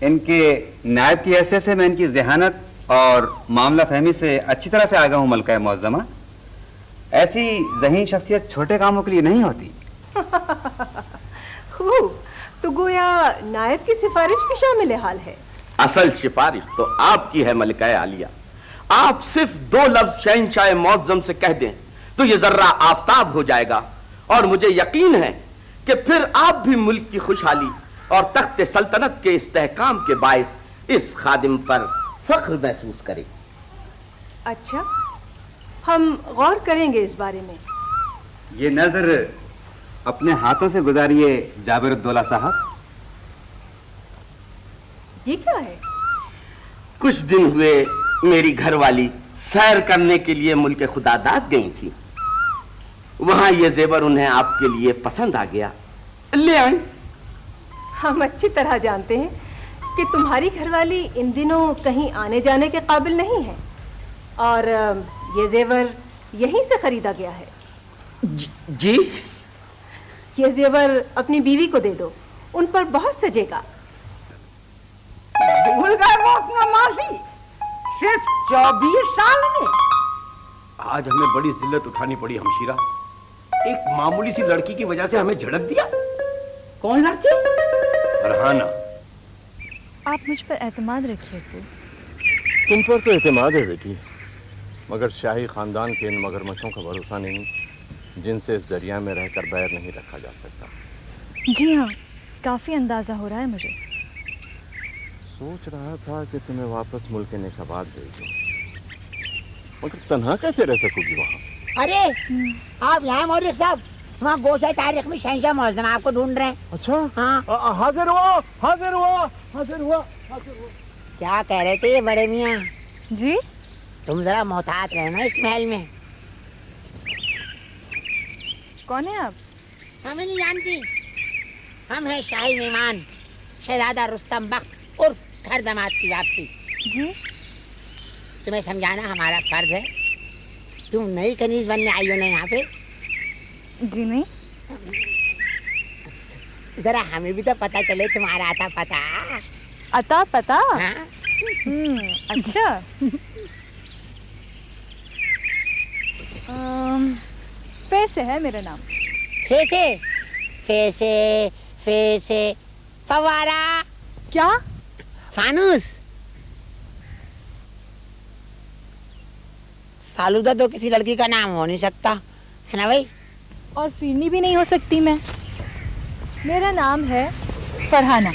ان کے نائب کی حیثیت سے میں ان کی ذہانت اور معاملہ فہمی سے اچھی طرح سے آگاہ ہوں ملکہ معظمہ۔ ایسی ذہین شخصیت چھوٹے کاموں کے لیے نہیں ہوتی۔ خوب، تو گویا نائب کی سفارش بھی شامل حال ہے۔ اصل سفارش تو آپ کی ہے ملکہ عالیہ۔ آپ صرف 2 لفظ شہنشاہ معظم سے کہہ دیں تو یہ ذرہ آفتاب ہو جائے گا، اور مجھے یقین ہے کہ پھر آپ بھی ملک کی خوشحالی اور تخت سلطنت کے استحکام کے باعث اس خادم پر فخر محسوس کریں۔ اچھا، ہم غور کریں گے اس بارے میں۔ یہ نظر اپنے ہاتھوں سے گزاریے جابر الدولہ صاحب۔ یہ کیا ہے؟ کچھ دن ہوئے میری گھر والی سیر کرنے کے لیے ملک خدا داد گئی تھی، وہاں یہ زیور انہیں آپ کے لیے پسند آ گیا، لے آئیں۔ ہم اچھی طرح جانتے ہیں کہ تمہاری گھر والی ان دنوں کہیں آنے جانے کے قابل نہیں ہے، اور یہ زیور یہیں سے خریدا گیا ہے۔ جی؟ یہ زیور اپنی بیوی کو دے دو، ان پر بہت سجے گا۔ بھول گئے وہ اپنا ماضی، صرف 24 سال میں۔ آج ہمیں بڑی ذلت اٹھانی پڑی ہمشیرہ، ایک معمولی سی لڑکی کی وجہ سے ہمیں جھڑک دیا۔ کون لڑکی؟ فرحانہ۔ آپ مجھ پر اعتماد رکھیے تو۔ تم پر تو اعتماد ہے بیٹی، مگر شاہی خاندان کے ان مگرمچھوں کا بھروسہ نہیں جن سے اس دریا میں رہ کر بیر نہیں رکھا جا سکتا۔ جی ہاں، کافی اندازہ ہو رہا ہے مجھے۔ سوچ رہا تھا کہ تمہیں واپس ملک نشاباد بھیج دوں، مگر تنہا کیسے رہ سکو گی وہاں؟ ارے آپ یہاں مورخ صاحب، وہاں گوشہ تاریخ میں شہنشاہ معظم آپ کو ڈھونڈ رہے ہیں۔ اچھا، ہاں، حاضر ہوا حاضر ہوا حاضر ہوا حاضر ہوا۔ کیا کہہ رہے تھے یہ بڑے میاں؟ جی؟ تم ذرا محتاط رہنا اس محل میں۔ کون ہے آپ؟ ہمیں نہیں جانتی، ہم ہیں شاہی مہمان شہزادہ رستم بخت عرف گھر داماد کی واپسی۔ جی؟ تمہیں سمجھانا ہمارا فرض ہے۔ تم نئی کنیز بننے آئی ہو نا یہاں پہ؟ جی نہیں۔ ذرا ہمیں بھی تو پتہ چلے تمہارا آتا پتا۔ عطا پتا؟ اچھا۔ فیسے ہے میرا نام۔ فیسے فیسے فیسے فوارہ؟ کیا؟ فانوس؟ فالودہ تو کسی لڑکی کا نام ہو نہیں سکتا ہے نا بھائی؟ اور فیرنی بھی نہیں ہو سکتی میں۔ میرا نام ہے فرحانہ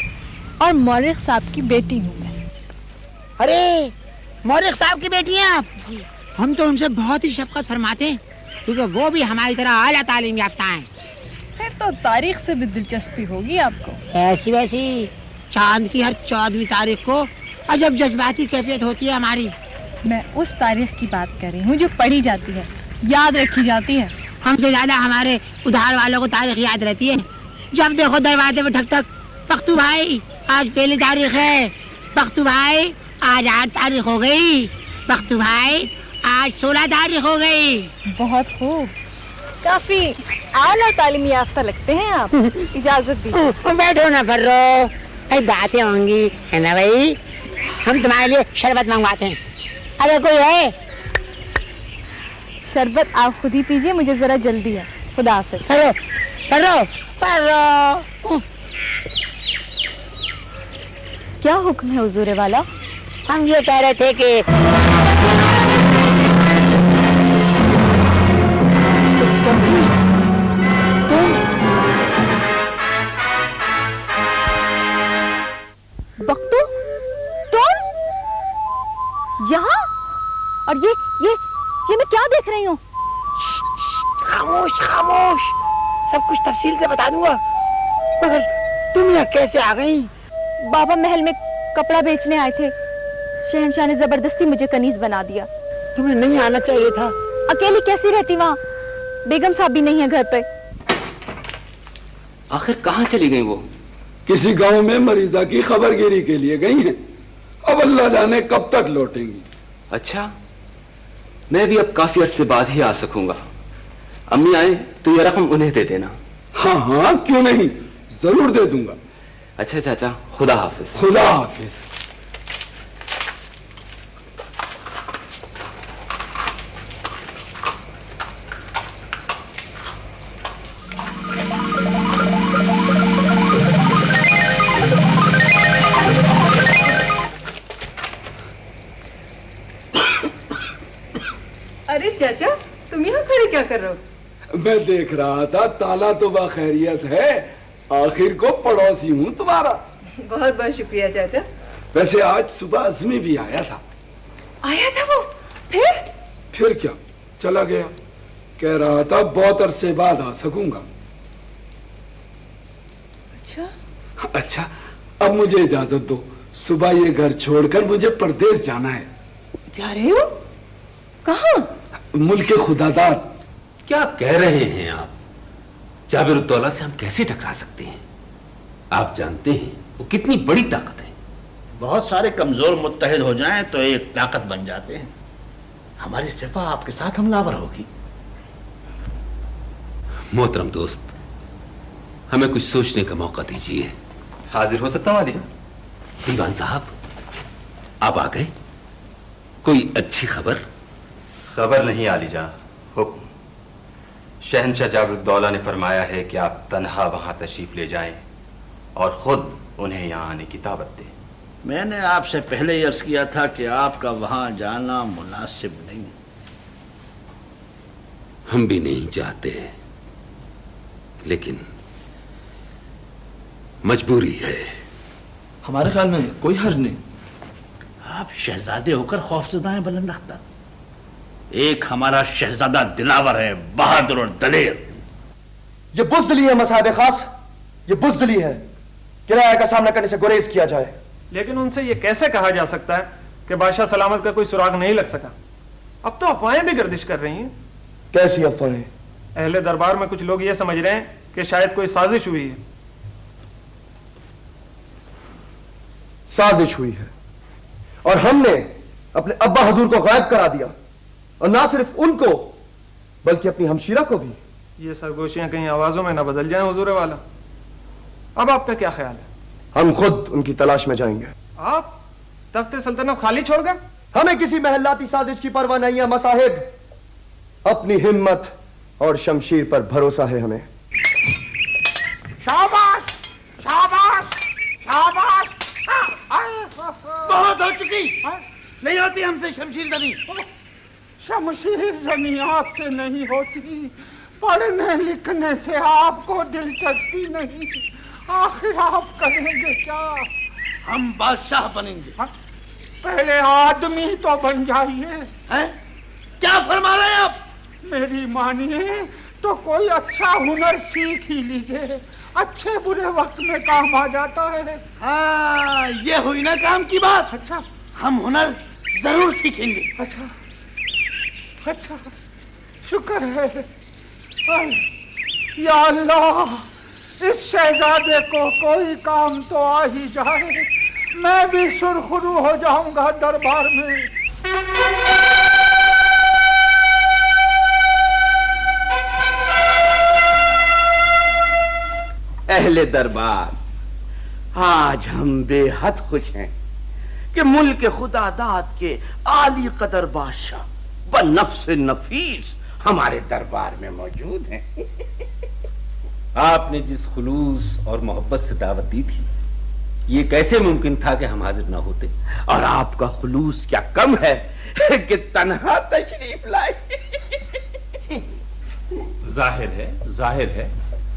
اور مورخ صاحب کی بیٹی ہوں میں۔ ارے مورخ صاحب کی بیٹی ہیں آپ؟ ہم تو ان سے بہت ہی شفقت فرماتے ہیں، کیونکہ وہ بھی ہماری طرح اعلیٰ تعلیم یافتہ ہیں۔ پھر تو تاریخ سے بھی دلچسپی ہوگی آپ کو۔ ایسی ویسی چاند کی ہر 14ویں تاریخ کو عجب جذباتی کیفیت ہوتی ہے ہماری۔ میں اس تاریخ کی بات کر رہی ہوں جو پڑھی جاتی ہے، یاد رکھی جاتی ہے۔ ہم سے زیادہ ہمارے ادھار والوں کو تاریخ یاد رہتی ہے۔ جب دیکھو دروازے پہ ٹھک ٹھک، پختو بھائی آج پہلی تاریخ ہے، پختو بھائی آج 8 تاریخ ہو گئی، پختو بھائی आज 16 तारीख हो गई। बहुत खूब, काफी आला तालीमी याफ्ता लगते हैं आप। इजाजत दीजिए। बैठो ना फर्रो, कई बातें होंगी है ना भाई। हम तुम्हारे लिए शरबत मंगवाते हैं, अगर कोई है। शरबत आप खुद ही पीजिए, मुझे जरा जल्दी है। खुदा हाफिज। Furrow furrow furrow. क्या हुक्म है हुजूर वाला? हम ये कह रहे थे कि बख्तू तुम यहाँ? और ये मैं क्या देख रही हूँ? खामोश खामोश, सब कुछ तफसील से बता दूंगा, मगर तुम यहाँ कैसे आ गई? बाबा महल में कपड़ा बेचने आए थे, शहंशाह ने जबरदस्ती मुझे कनीज बना दिया। तुम्हें नहीं आना चाहिए था। अकेली कैसी रहती वहाँ? बेगम साहब भी नहीं है घर पे। आखिर कहाँ चली गई वो? किसी गांव में मरीजा की खबरगिरी के लिए गई हैं। अब अल्लाह जाने कब तक लौटेंगी। अच्छा, मैं भी अब काफी अरसे बाद ही आ सकूंगा। अम्मी आए तो ये रकम उन्हें दे देना। हाँ हाँ, क्यों नहीं, जरूर दे दूंगा। अच्छा चाचा, खुदा हाफिज। खुदा हाफिज। अरे चाचा, तुम यहाँ खड़े क्या कर रहे हो? मैं देख रहा था ताला तो बाखैरियत है, आखिर को पड़ोसी हूँ तुम्हारा। बहुत बहुत शुक्रिया चाचा। वैसे आज सुबह अज़मी भी आया था। आया था वो? फिर क्या, चला गया। कह रहा था बहुत अरसे बाद आ सकूंगा। अच्छा, अब मुझे इजाजत दो, सुबह ये घर छोड़कर मुझे परदेश जाना है। जा रहे हो? कहाँ? मुल्क खुदादाद। क्या कह रहे हैं आप? जाबिरुद्दौला से हम कैसे टकरा सकते हैं? आप जानते हैं वो कितनी बड़ी ताकत है। बहुत सारे कमजोर मुत्तहिद हो जाएं तो एक ताकत बन जाते हैं। हमारी सिफा आपके साथ हमलावर होगी। मोहतरम दोस्त, हमें कुछ सोचने का मौका दीजिए। हाजिर हो सकता हूँ आलिजा? दीवान साहब, आप आ गए? कोई अच्छी खबर? खबर नहीं आलिजा, हुक्म। शहंशाह जाबिरुद्दौला ने फरमाया है कि आप तन्हा वहां तशरीफ ले जाएं और खुद उन्हें यहाँ आने की दावत दें। मैंने आपसे पहले ही अर्ज किया था कि आपका वहां जाना मुनासिब नहीं। हम भी नहीं चाहते, लेकिन मजबूरी है। हमारे ख्याल में कोई हर्ज नहीं। आप शहजादे होकर खौफजदा हैं बुलंद अख्तर। एक हमारा शहजादा दिलावर है, बहादुर और दलेर। ये बुज़दिली है मसाहब खास, ये बुज़दिली है। किराया का सामना करने से गुरेज किया जाए। लेकिन उनसे ये कैसे कहा जा सकता है कि बादशाह सलामत का कोई सुराग नहीं लग सका? अब तो अफवाहें भी गर्दिश कर रही हैं। कैसी अफवाहें? अहले दरबार में कुछ लोग ये समझ रहे हैं कि शायद कोई साजिश हुई है। साजिश हुई है और हमने अपने अब्बा हजूर को गायब करा दिया, और ना सिर्फ उनको बल्कि अपनी हमशीरा को भी। ये सरगोशियां कहीं आवाजों में ना बदल जाएं हुजूर वाला। अब आपका क्या ख्याल है? हम खुद उनकी तलाश में जाएंगे। आप तख्ते सल्तनत खाली छोड़कर? हमें किसी महलाती साजिश की परवाह नहीं है मसाहिब, अपनी हिम्मत और शमशीर पर भरोसा है हमें। शाबाश शाबाश शाबाश। बहुत हो चुकी, नहीं होती हमसे शमशीर जनी। शमशीर जनी आपसे नहीं होती, पढ़ने लिखने से आपको दिलचस्पी नहीं। आखिर आप करेंगे क्या? हम बादशाह बनेंगे। पहले आदमी तो बन जाइए। हैं? क्या फरमा रहे हैं आप? मेरी मानिए तो कोई अच्छा हुनर सीख ही लीजिए, अच्छे बुरे वक्त में काम आ जाता है। हाँ, ये हुई ना काम की बात। अच्छा, हम हुनर जरूर सीखेंगे। अच्छा अच्छा, शुक्र है। या अल्लाह, इस शहजादे को कोई काम तो आ ही जाए, मैं भी सुरखरू हो जाऊंगा दरबार में। اہل دربار، آج ہم بے حد خوش ہیں کہ ملک خدا داد کے عالی قدر بادشاہ بنفس نفیس ہمارے دربار میں موجود ہیں۔ آپ نے جس خلوص اور محبت سے دعوت دی تھی، یہ کیسے ممکن تھا کہ ہم حاضر نہ ہوتے؟ اور آپ کا خلوص کیا کم ہے کہ تنہا تشریف لائے؟ ظاہر ہے،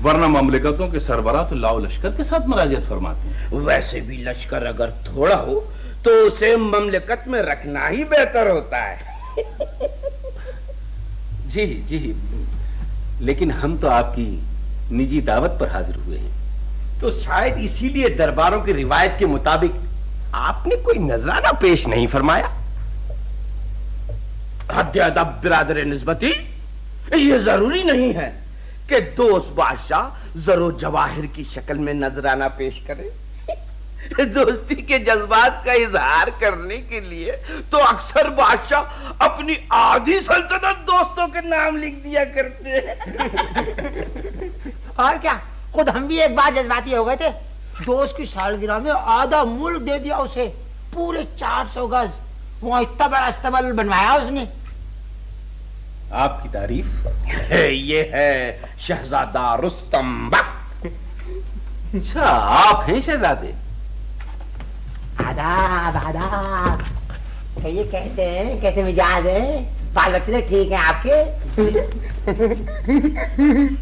ورنہ مملکتوں کے سربراہ تو لاؤ لشکر کے ساتھ مراجعت فرماتے ہیں۔ ویسے بھی لشکر اگر تھوڑا ہو تو اسے مملکت میں رکھنا ہی بہتر ہوتا ہے۔ جی، لیکن ہم تو آپ کی نجی دعوت پر حاضر ہوئے ہیں۔ تو شاید اسی لیے درباروں کی روایت کے مطابق آپ نے کوئی نذرانہ پیش نہیں فرمایا۔ حد ادب برادر نسبتی، یہ ضروری نہیں ہے کہ دوست بادشاہ زر و جواہر کی شکل میں نذرانہ پیش کرے۔ دوستی کے جذبات کا اظہار کرنے کے لیے تو اکثر بادشاہ اپنی آدھی سلطنت دوستوں کے نام لکھ دیا کرتے ہیں۔ اور کیا، خود ہم بھی ایک بار جذباتی ہو گئے تھے، دوست کی سالگرہ میں آدھا ملک دے دیا اسے، پورے 400 گز، وہاں اتنا بڑا استقبال بنوایا اس نے۔ آپ کی تعریف؟ یہ ہے شہزادہ رستم بخت۔ اچھا، آپ ہیں شہزادے؟ آداب آداب، یہ کہتے ہیں کیسے مزاج ہیں؟ بال بچے ٹھیک ہیں آپ کے؟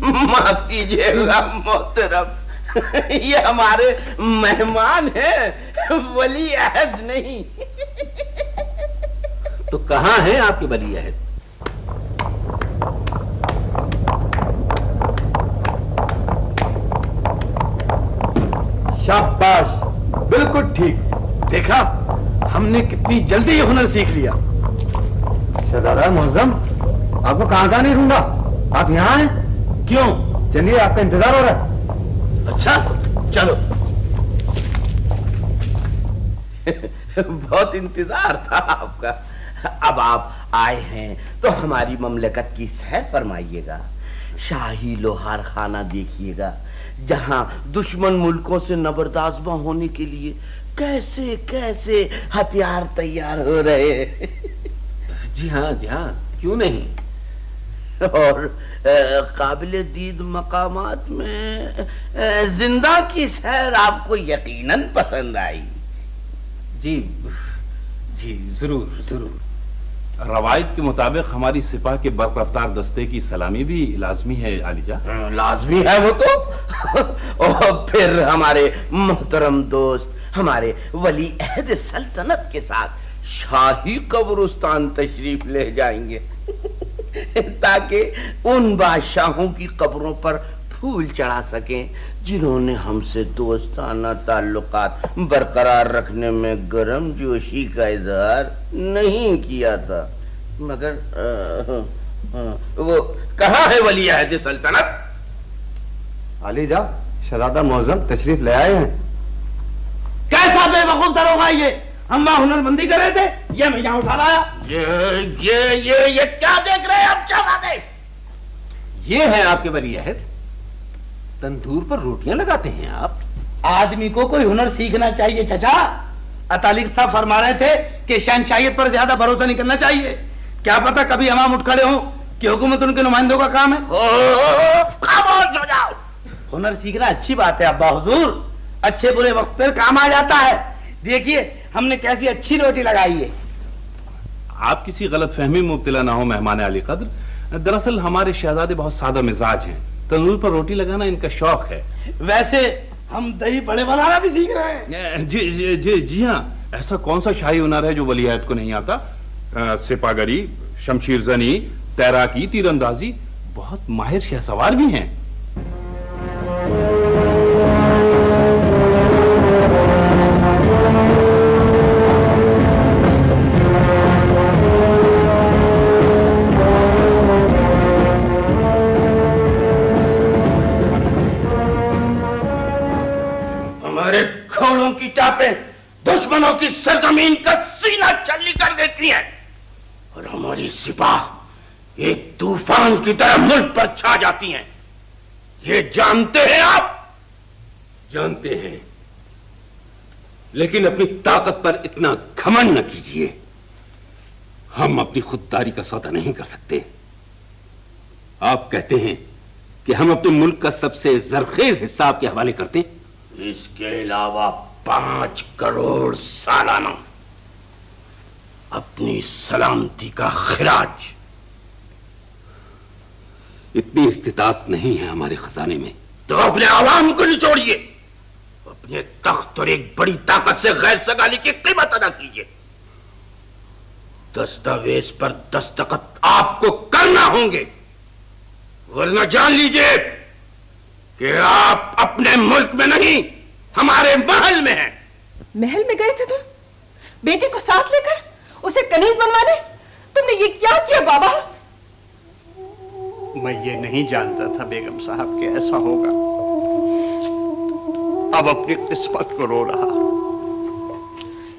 معاف کیجیے گا محترم، یہ ہمارے مہمان ہیں، ولی عہد نہیں۔ تو کہاں ہیں آپ کے ولی عہد؟ شاباش، بالکل ٹھیک۔ دیکھا ہم نے کتنی جلدی یہ ہنر سیکھ لیا۔ شہزادہ معظم، آپ کو کہاں کا نہیں ڈھونڈا، آپ یہاں ہیں؟ کیوں؟ چلیے، آپ کا انتظار ہو رہا ہے۔ اچھا چلو۔ بہت انتظار تھا آپ کا۔ اب آپ آئے ہیں تو ہماری مملکت کی سیر فرمائیے گا، شاہی لوہار خانہ دیکھیے گا، جہاں دشمن ملکوں سے نبردازباں ہونے کے لیے کیسے کیسے ہتھیار تیار ہو رہے ہیں۔ جی ہاں، کیوں نہیں؟ اور قابل دید مقامات میں زندہ کی سیر آپ کو یقیناً پسند آئی۔ جی ضرور۔ روایت کے مطابق ہماری سپاہ کے برق رفتار دستے کی سلامی بھی لازمی ہے عالی جان۔ لازمی ہے وہ تو، اور پھر ہمارے محترم دوست ہمارے ولی عہد سلطنت کے ساتھ شاہی قبرستان تشریف لے جائیں گے تاکہ ان بادشاہوں کی قبروں پر پھول چڑھا سکیں جنہوں نے ہم سے دوستانہ تعلقات برقرار رکھنے میں گرم جوشی کا اظہار نہیں کیا تھا۔ مگر وہ کہاں ہے ولی عہد سلطنت؟ علی جا، شہزادہ معظم تشریف لے آئے ہیں۔ کیسا بے وقوف دروغہ یہ؟ ہم وہاں ہنر بندی کر رہے تھے، یہ میں یہاں اٹھا لایا۔ یہ کیا دیکھ رہے ہیں آپ شہزادے؟ یہ ہے آپ کے ولی عہد، تندور پر روٹیاں لگاتے ہیں آپ۔ آدمی کو کوئی ہنر سیکھنا چاہیے چچا۔ اتالیق صاحب فرما رہے تھے کہ شہنشاہیت پر زیادہ بھروسہ نہیں کرنا چاہیے، کیا پتا کبھی ہم اٹھ کھڑے ہوں کہ حکومت ان کے نمائندوں کا کام ہے۔ خاموش ہو جاؤ۔ ہنر سیکھنا اچھی بات ہے ابا حضور، اچھے برے وقت پر کام آ جاتا ہے۔ دیکھیے ہم نے کیسی اچھی روٹی لگائی ہے۔ آپ کسی غلط فہمی میں مبتلا نہ ہو مہمان علی قدر، دراصل ہمارے شہزادے بہت سادہ مزاج ہیں، تندور پر روٹی لگانا ان کا شوق ہے۔ ویسے ہم دہی بڑے بنانا بھی سیکھ رہے ہیں۔ جی ہاں، ایسا کون سا شاہی ہنر ہے جو ولی عہد کو نہیں آتا؟ سپاگری، شمشیر زنی، تیراکی، تیر اندازی، بہت ماہر شہ سوار بھی ہیں۔ گھوڑوں کی ٹاپیں دشمنوں کی سرزمین کا سینہ چلی کر دیتی ہیں اور ہماری سپاہ ایک طوفان کی طرح ملک پر چھا جاتی ہیں۔ یہ جانتے ہیں آپ जानते हैं, लेकिन अपनी ताकत पर इतना घमंड न कीजिए। हम अपनी खुददारी का सौदा नहीं कर सकते। आप कहते हैं कि हम अपने मुल्क का सबसे जरखेज हिस्सा आपके हवाले करते, इसके अलावा 5 करोड़ सालाना अपनी सलामती का खिराज। इतनी इस्तिताअत नहीं है हमारे खजाने में। तो अपने आवाम को निचोड़िए, अपने तख्त और एक बड़ी ताकत से गैर सगाली की कीमत अदा कीजिए। दस्तावेज पर दस्तखत आपको करना होंगे, वरना जान लीजिए कि आप अपने मुल्क में नहीं, हमारे महल में हैं। महल में गए थे तुम बेटे को साथ लेकर उसे कनीज बनवाने? तुमने ये क्या किया बाबा? मैं ये नहीं जानता था बेगम साहब कि ऐसा होगा। अब अपनी किस्मत को रो रहा।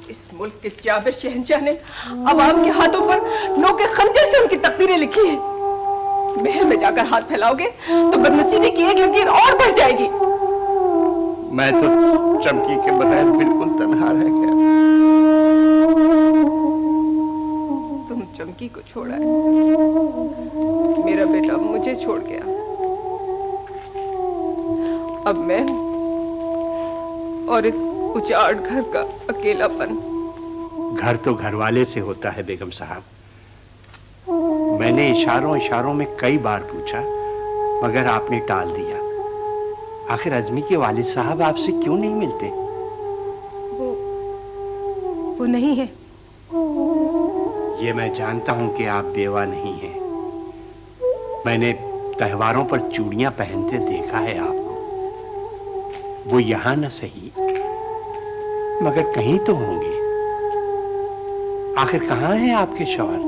इस मुल्क के जाबिर शहंशाह ने अब आपके हाथों पर नोके खंजर से उनकी तकदीरें लिखी है। महल में जाकर हाथ फैलाओगे तो बदनसीबी की एक लकीर और बढ़ जाएगी। मैं तो चमकी के बगैर बिल्कुल तन्हा रह गया। तुम चमकी को छोड़ा है, मेरा बेटा मुझे छोड़ गया। अब मैं और इस उजाड़ घर का अकेलापन। घर तो घर वाले से होता है बेगम साहब। मैंने इशारों में कई बार पूछा, मगर आपने टाल दिया। आखिर अजमी के वालिद साहब आपसे क्यों नहीं मिलते? वो नहीं है। ये मैं जानता हूं कि आप बेवा नहीं हैं। मैंने त्योहारों पर चूड़ियां पहनते देखा है आपको। वो यहां न सही मगर कहीं तो होंगे। आखिर कहां हैं आपके शौहर?